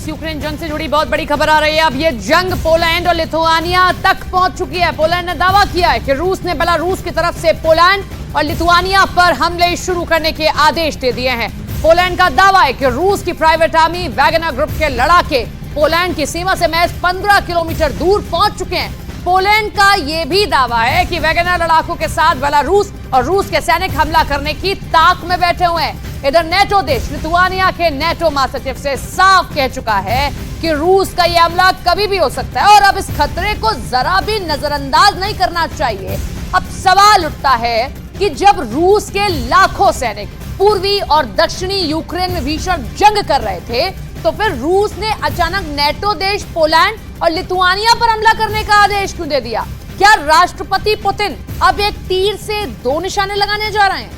रूस यूक्रेन जंग से जुड़ी बहुत बड़ी खबर आ रही है। अब ये जंग पोलैंड और लिथुआनिया तक पहुंच चुकी है। पोलैंड ने दावा किया है कि रूस ने बेलारूस की तरफ से पोलैंड और लिथुआनिया पर हमले शुरू करने के आदेश दे दिए हैं। पोलैंड का दावा है कि रूस की प्राइवेट आर्मी वैगनर ग्रुप के लड़ाके पोलैंड की सीमा से महज 15 किलोमीटर दूर पहुंच चुके हैं। पोलैंड का यह भी दावा है कि वैगनर लड़ाकों के साथ बेलारूस और रूस के सैनिक हमला करने की ताक में बैठे हुए हैं। इधर नेटो देश लिथुआनिया के नेटो महासचिव से साफ कह चुका है कि रूस का यह हमला कभी भी हो सकता है और अब इस खतरे को जरा भी नजरअंदाज नहीं करना चाहिए। अब सवाल उठता है कि जब रूस के लाखों सैनिक पूर्वी और दक्षिणी यूक्रेन में भीषण जंग कर रहे थे, तो फिर रूस ने अचानक नेटो देश पोलैंड और लिथुआनिया पर हमला करने का आदेश क्यों दे दिया? क्या राष्ट्रपति पुतिन अब एक तीर से दो निशाने लगाने जा रहे हैं?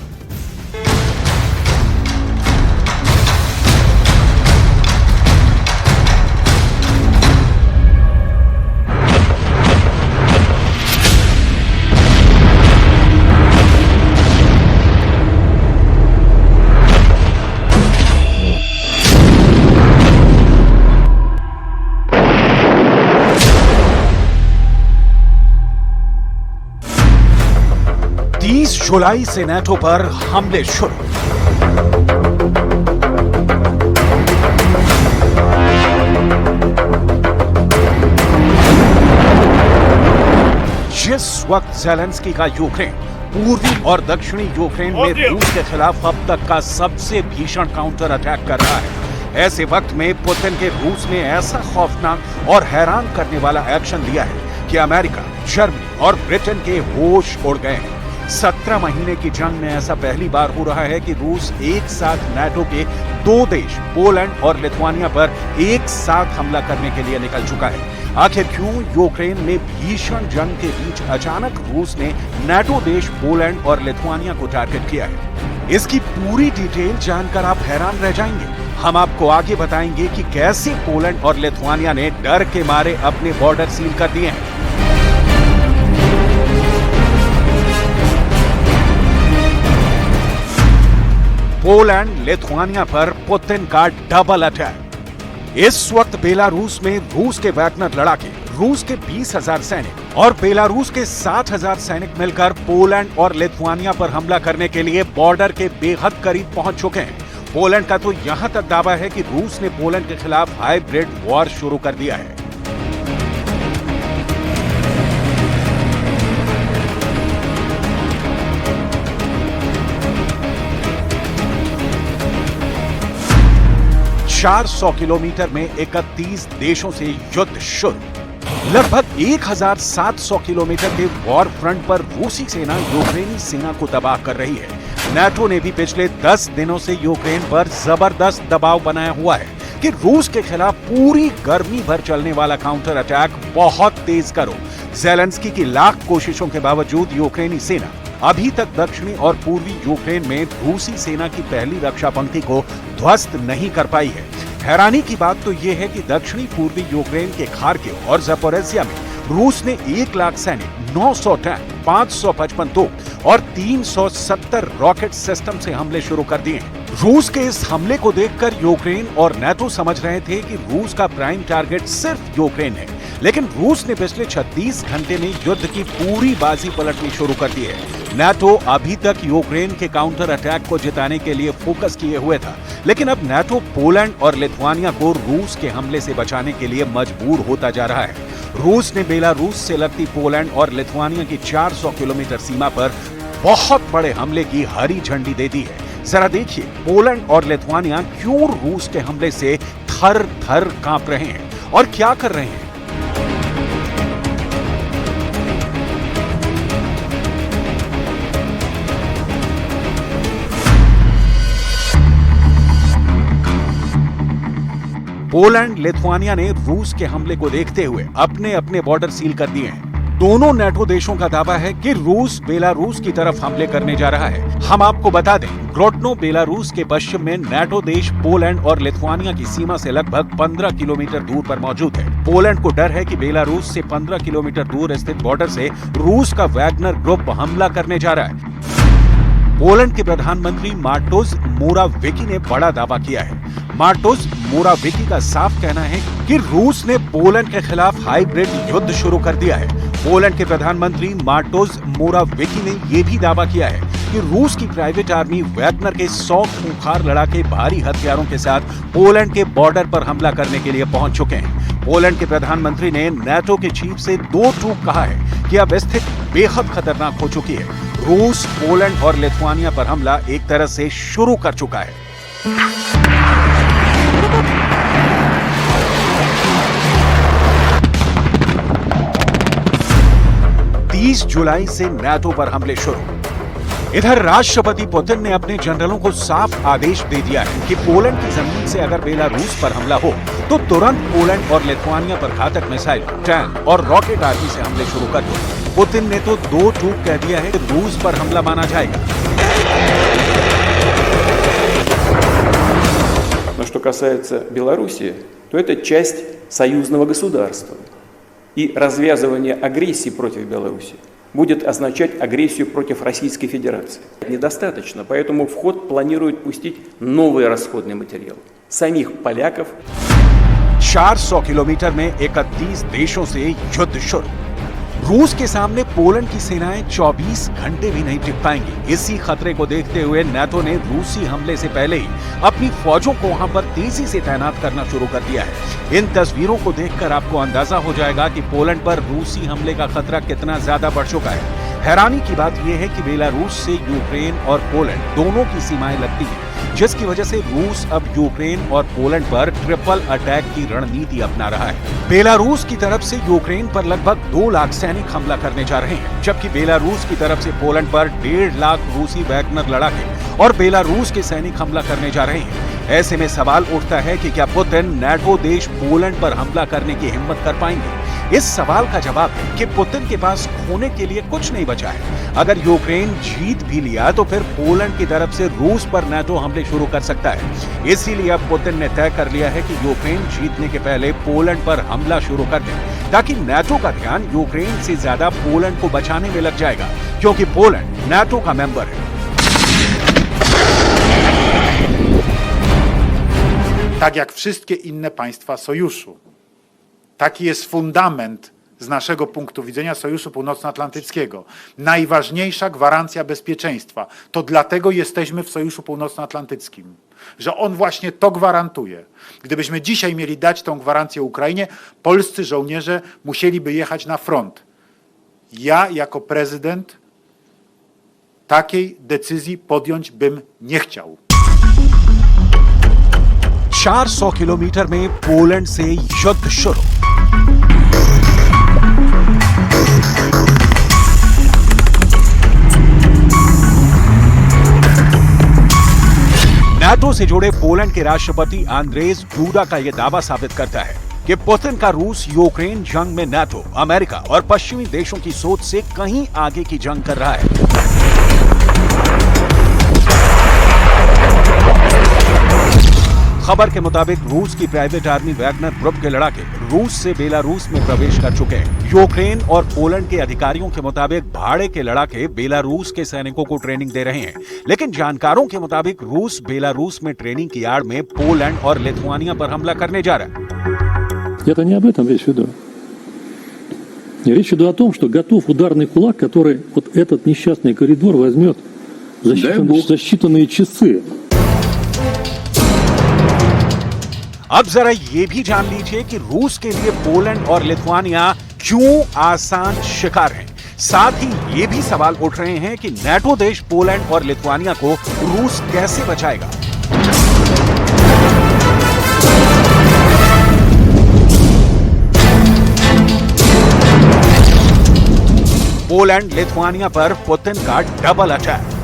जुलाई से नेटो पर हमले शुरू। जिस वक्त ज़ेलेंस्की का यूक्रेन पूर्वी और दक्षिणी यूक्रेन में रूस के खिलाफ अब तक का सबसे भीषण काउंटर अटैक कर रहा है, ऐसे वक्त में पुतिन के रूस ने ऐसा खौफनाक और हैरान करने वाला एक्शन लिया है कि अमेरिका, जर्मनी और ब्रिटेन के होश उड़ गए हैं। 17 महीने की जंग में ऐसा पहली बार हो रहा है कि रूस एक साथ नाटो के दो देश पोलैंड और लिथुआनिया पर एक साथ हमला करने के लिए निकल चुका है। आखिर क्यों यूक्रेन में भीषण जंग के बीच अचानक रूस ने नाटो देश पोलैंड और लिथुआनिया को टारगेट किया है? इसकी पूरी डिटेल जानकर आप हैरान रह जाएंगे। हम आपको आगे बताएंगे कि कैसे पोलैंड और लिथुआनिया ने डर के मारे अपने बॉर्डर सील कर दिए हैं। पोलैंड लिथुआनिया पर पुतिन का डबल अटैक। इस वक्त बेलारूस में रूस के वैगनर लड़ाके, रूस के 20,000 सैनिक और बेलारूस के 60,000 सैनिक मिलकर पोलैंड और लिथुआनिया पर हमला करने के लिए बॉर्डर के बेहद करीब पहुंच चुके हैं। पोलैंड का तो यहां तक दावा है कि रूस ने पोलैंड के खिलाफ हाइब्रिड वॉर शुरू कर दिया है। चार 100 किलोमीटर में 31 देशों से युद्ध शुरू। लगभग 1700 किलोमीटर के वॉर फ्रंट पर रूसी सेना यूक्रेनी सेना को तबाह कर रही है। नाटो ने भी पिछले 10 दिनों से यूक्रेन पर जबरदस्त दबाव बनाया हुआ है कि रूस के खिलाफ पूरी गर्मी भर चलने वाला काउंटर अटैक बहुत तेज करो। ज़ेलेंस्की की लाख कोशिशों के बावजूद यूक्रेनी सेना अभी तक दक्षिणी और पूर्वी यूक्रेन में रूसी सेना की पहली रक्षा पंक्ति को ध्वस्त नहीं कर पाई है। हैरानी की बात तो यह है कि दक्षिणी पूर्वी यूक्रेन के खार्किव और ज़पोरिज़िया में रूस ने 1 लाख सैनिक, 900 टैंक, 555 तोप और 370 रॉकेट सिस्टम से हमले शुरू कर दिए हैं। रूस के इस हमले को देखकर यूक्रेन और नाटो समझ रहे थे कि रूस का प्राइम टारगेट सिर्फ यूक्रेन है, लेकिन रूस ने पिछले 36 घंटे में युद्ध की पूरी बाजी पलटनी शुरू कर दी है। नाटो अभी तक यूक्रेन के काउंटर अटैक को जिताने के लिए फोकस किए हुए था, लेकिन अब नाटो पोलैंड और लिथुआनिया को रूस के हमले से बचाने के लिए मजबूर होता जा रहा है। रूस ने बेलारूस से लगती पोलैंड और लिथुआनिया की 400 किलोमीटर सीमा पर बहुत बड़े हमले की हरी झंडी दे दी है। जरा देखिए पोलैंड और लिथुआनिया क्यों रूस के हमले से थर थर कांप रहे हैं और क्या कर रहे हैं। पोलैंड लिथुआनिया ने रूस के हमले को देखते हुए अपने अपने बॉर्डर सील कर दिए हैं। दोनों नाटो देशों का दावा है कि रूस बेलारूस की तरफ हमले करने जा रहा है। हम आपको बता दें, ग्रोडनो बेलारूस के पश्चिम में नाटो देश पोलैंड और लिथुआनिया की सीमा से लगभग 15 किलोमीटर दूर पर मौजूद है। पोलैंड को डर है कि बेलारूस से 15 किलोमीटर दूर स्थित बॉर्डर से रूस का वैगनर ग्रुप हमला करने जा रहा है। पोलैंड के प्रधानमंत्री मार्टोज मोराविकी ने बड़ा दावा किया है। मार्टोज मोराविकी का साफ कहना है कि रूस ने पोलैंड के खिलाफ हाइब्रिड युद्ध शुरू कर दिया है। पोलैंड के प्रधानमंत्री मार्टोज मोराविकी ने यह भी दावा किया है कि रूस की प्राइवेट आर्मी वैगनर के 100 खूंखार लड़ाके भारी हथियारों के साथ पोलैंड के बॉर्डर पर हमला करने के लिए पहुंच चुके हैं। पोलैंड के प्रधानमंत्री ने नाटो के चीफ से दो टूक कहा है कि अब स्थिति बेहद खतरनाक हो चुकी है। रूस पोलैंड और लिथुआनिया पर हमला एक तरह से शुरू कर चुका है। जुलाई से नाटो पर हमले शुरू। इधर राष्ट्रपति पुतिन ने अपने जनरलों को साफ आदेश दे दिया है कि पोलैंड की जमीन से अगर बेलारूस पर हमला हो तो तुरंत पोलैंड और लिथुआनिया पर घातक मिसाइल, टैंक और रॉकेट आदि से हमले शुरू कर दो। पुतिन ने तो दो टूक कह दिया है कि रूस पर हमला माना जाएगा। Но что касается Белоруссии, то это часть союзного государства. И развязывание агрессии против Беларуси будет означать агрессию против Российской Федерации. Недостаточно, поэтому в ход планируют пустить новые расходные материалы. Самих поляков. 400 किलोमीटर में 31 देशों से युद्ध शुरू। रूस के सामने पोलैंड की सेनाएं 24 घंटे भी नहीं टिक पाएंगी। इसी खतरे को देखते हुए नाटो ने रूसी हमले से पहले ही अपनी फौजों को वहां पर तेजी से तैनात करना शुरू कर दिया है। इन तस्वीरों को देखकर आपको अंदाजा हो जाएगा कि पोलैंड पर रूसी हमले का खतरा कितना ज्यादा बढ़ चुका है। हैरानी की बात यह है कि बेलारूस से यूक्रेन और पोलैंड दोनों की सीमाएं लगती हैं, जिसकी वजह से रूस अब यूक्रेन और पोलैंड पर ट्रिपल अटैक की रणनीति अपना रहा है। बेलारूस की तरफ से यूक्रेन पर लगभग 2 लाख सैनिक हमला करने जा रहे हैं, जबकि बेलारूस की तरफ से पोलैंड पर 1.5 लाख रूसी वैगनर लड़ाके और बेलारूस के सैनिक हमला करने जा रहे हैं। ऐसे में सवाल उठता है कि क्या पुतिन नाटो देश पोलैंड पर हमला करने की हिम्मत कर पाएंगे? इस सवाल का जवाब है कि पुतिन के पास खोने के लिए कुछ नहीं बचा है। अगर यूक्रेन जीत भी लिया तो फिर पोलैंड की तरफ से रूस पर नाटो हमले शुरू कर सकता है। इसीलिए अब पुतिन ने तय कर लिया है कि यूक्रेन जीतने के पहले पोलैंड पर हमला शुरू कर दें, ताकि नाटो का ध्यान यूक्रेन से ज्यादा पोलैंड को बचाने में लग जाएगा, क्योंकि पोलैंड नाटो का मेंबर है। Tak jak wszystkie inne państwa sojuszu. Taki jest fundament z naszego punktu widzenia Sojuszu Północnoatlantyckiego. Najważniejsza gwarancja bezpieczeństwa. To dlatego jesteśmy w Sojuszu Północnoatlantyckim, że on właśnie to gwarantuje. Gdybyśmy dzisiaj mieli dać tą gwarancję Ukrainie, polscy żołnierze musieliby jechać na front. Ja jako prezydent takiej decyzji podjąć bym nie chciał. 400 kilometre में Poland से युद्ध शुरू। NATO से जुड़े Poland के राष्ट्रपति Andrzej DUDA का यह दावा साबित करता है कि पुतिन का रूस यूक्रेन जंग में नाटो, अमेरिका और पश्चिमी देशों की सोच से कहीं आगे की जंग कर रहा है। खबर के मुताबिक रूस की प्राइवेट आर्मी वैगनर ग्रुप के लड़ाके रूस से बेलारूस में प्रवेश कर चुके हैं। यूक्रेन और पोलैंड के अधिकारियों के मुताबिक भाड़े के लड़ाके बेलारूस के सैनिकों को ट्रेनिंग दे रहे हैं, लेकिन जानकारों के मुताबिक रूस बेलारूस में ट्रेनिंग की आड़ में पोलैंड और लिथुआनिया पर हमला करने जा रहा है। Это не об этом речь идет. Речь идет о том, что готов ударный кулак, который вот этот несчастный коридор возьмет за считанные часы. अब जरा ये भी जान लीजिए कि रूस के लिए पोलैंड और लिथुआनिया क्यों आसान शिकार हैं। साथ ही ये भी सवाल उठ रहे हैं कि नाटो देश पोलैंड और लिथुआनिया को रूस कैसे बचाएगा। पोलैंड लिथुआनिया पर पुतिन का डबल अटैक।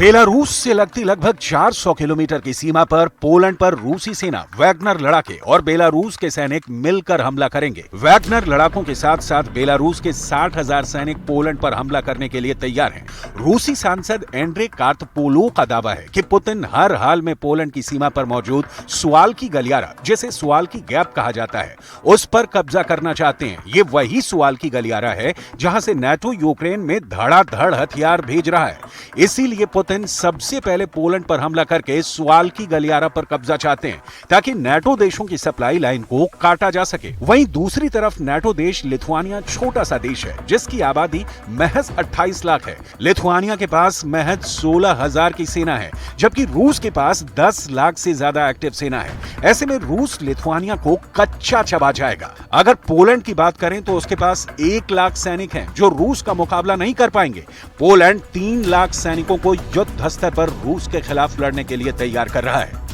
बेलारूस से लगती लगभग 400 किलोमीटर की सीमा पर पोलैंड पर रूसी सेना वैगनर लड़ाके और बेलारूस के सैनिक मिलकर हमला करेंगे। वैगनर लड़ाकों के साथ साथ बेलारूस के 60,000 सैनिक पोलैंड पर हमला करने के लिए तैयार हैं। रूसी सांसद एंड्रे कार्पोलोव का दावा है कि पुतिन हर हाल में पोलैंड की सीमा पर मौजूद सुवाल्की गलियारा, जिसे सुवाल्की गैप कहा जाता है, उस पर कब्जा करना चाहते हैं। ये वही सुवाल्की गलियारा है जहां से नाटो यूक्रेन में धड़ाधड़ हथियार भेज रहा है। इसीलिए पुतिन सबसे पहले पोलैंड पर हमला करके सुवाल्की गलियारा पर कब्जा चाहते हैं ताकि नाटो देशों की सप्लाई लाइन को काटा जा सके। वहीं दूसरी तरफ नाटो देश लिथुआनिया छोटा सा देश है जिसकी आबादी महज 28 लाख है। लिथुआनिया के पास महज 16,000 की सेना है, जबकि रूस के पास 10 लाख से ज्यादा एक्टिव सेना है। ऐसे में रूस लिथुआनिया को कच्चा चबा जाएगा। अगर पोलैंड की बात करें तो उसके पास 1 लाख सैनिक हैं जो रूस का मुकाबला नहीं कर पाएंगे। पोलैंड 3 लाख सैनिकों को युद्ध स्तर पर रूस के खिलाफ लड़ने के लिए तैयार कर रहा है।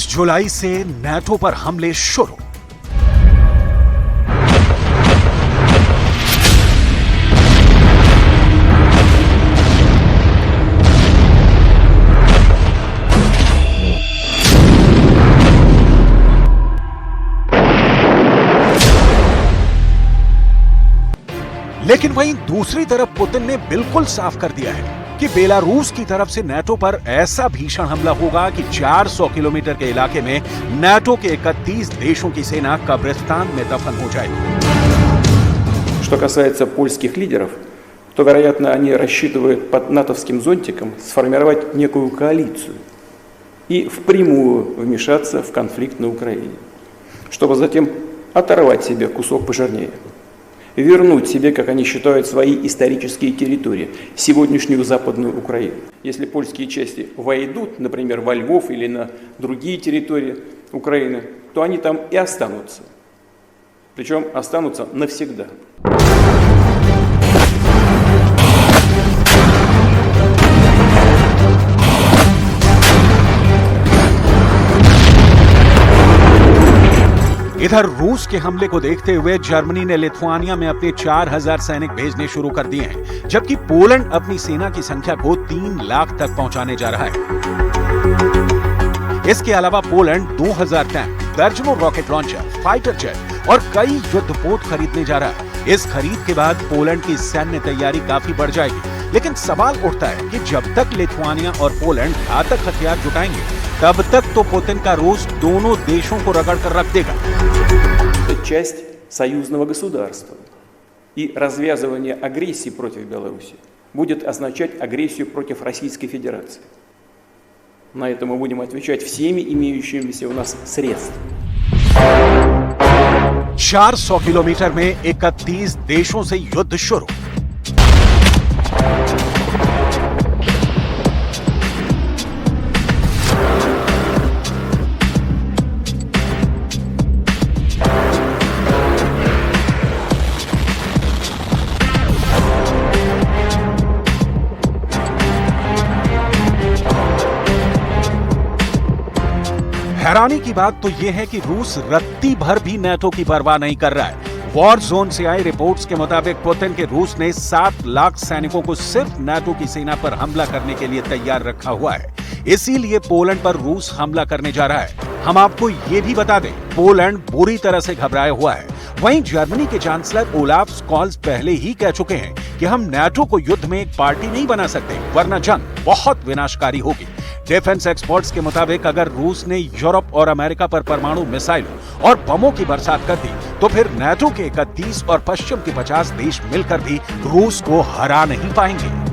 जुलाई से नाटो पर हमले शुरू। लेकिन वहीं दूसरी तरफ पुतिन ने बिल्कुल साफ कर दिया है कि बेलारूस की तरफ से नाटो पर ऐसा भीषण हमला होगा कि 400 किलोमीटर के इलाके में नाटो के 31 देशों की सेना कब्रिस्तान में दफन हो जाएगी। Что касается польских лидеров, то, вероятно, они рассчитывают под натовским зонтиком сформировать некую коалицию и впрямую вмешаться в конфликт на Украине, чтобы затем оторвать себе кусок пожирнее. Вернуть себе, как они считают, свои исторические территории, сегодняшнюю Западную Украину. Если польские части войдут, например, во Львов или на другие территории Украины, то они там и останутся. Причем останутся навсегда. इधर रूस के हमले को देखते हुए जर्मनी ने लिथुआनिया में अपने 4,000 सैनिक भेजने शुरू कर दिए हैं, जबकि पोलैंड अपनी सेना की संख्या को 3 लाख तक पहुंचाने जा रहा है। इसके अलावा पोलैंड 2,000 टैंक, दर्जनों रॉकेट लॉन्चर, फाइटर जेट और कई युद्धपोत खरीदने जा रहा है। इस खरीद के बाद पोलैंड की सैन्य तैयारी काफी बढ़ जाएगी, लेकिन सवाल उठता है कि जब तक लिथुआनिया और पोलैंड घातक हथियार जुटाएंगे, तब तक तो पुतिन का रूस दोनों देशों को रगड़ कर रख देगा। Это часть союзного государства. И развязывание агрессии против Беларуси будет означать агрессию против Российской Федерации. На это мы будем отвечать всеми имеющимися у нас средствами. 400 किलोमीटर में 31 देशों से युद्ध शुरू। हैरानी की बात तो यह है कि रूस रत्ती भर भी नाटो की परवाह नहीं कर रहा है। वॉर जोन से आई रिपोर्ट्स के मुताबिक पुतिन के रूस ने 7 लाख सैनिकों को सिर्फ नाटो की सेना पर हमला करने के लिए तैयार रखा हुआ है। इसीलिए पोलैंड पर रूस हमला करने जा रहा है। हम आपको ये भी बता दें, पोलैंड बुरी तरह से घबराया हुआ है। वहीं जर्मनी के चांसलर ओलाफ स्कॉल्स पहले ही कह चुके हैं कि हम नाटो को युद्ध में एक पार्टी नहीं बना सकते, वरना जंग बहुत विनाशकारी होगी। डिफेंस एक्सपर्ट्स के मुताबिक अगर रूस ने यूरोप और अमेरिका पर परमाणु मिसाइलों और बमों की बरसात कर दी, तो फिर नाटो के 31 और पश्चिम के 50 देश मिलकर भी रूस को हरा नहीं पाएंगे।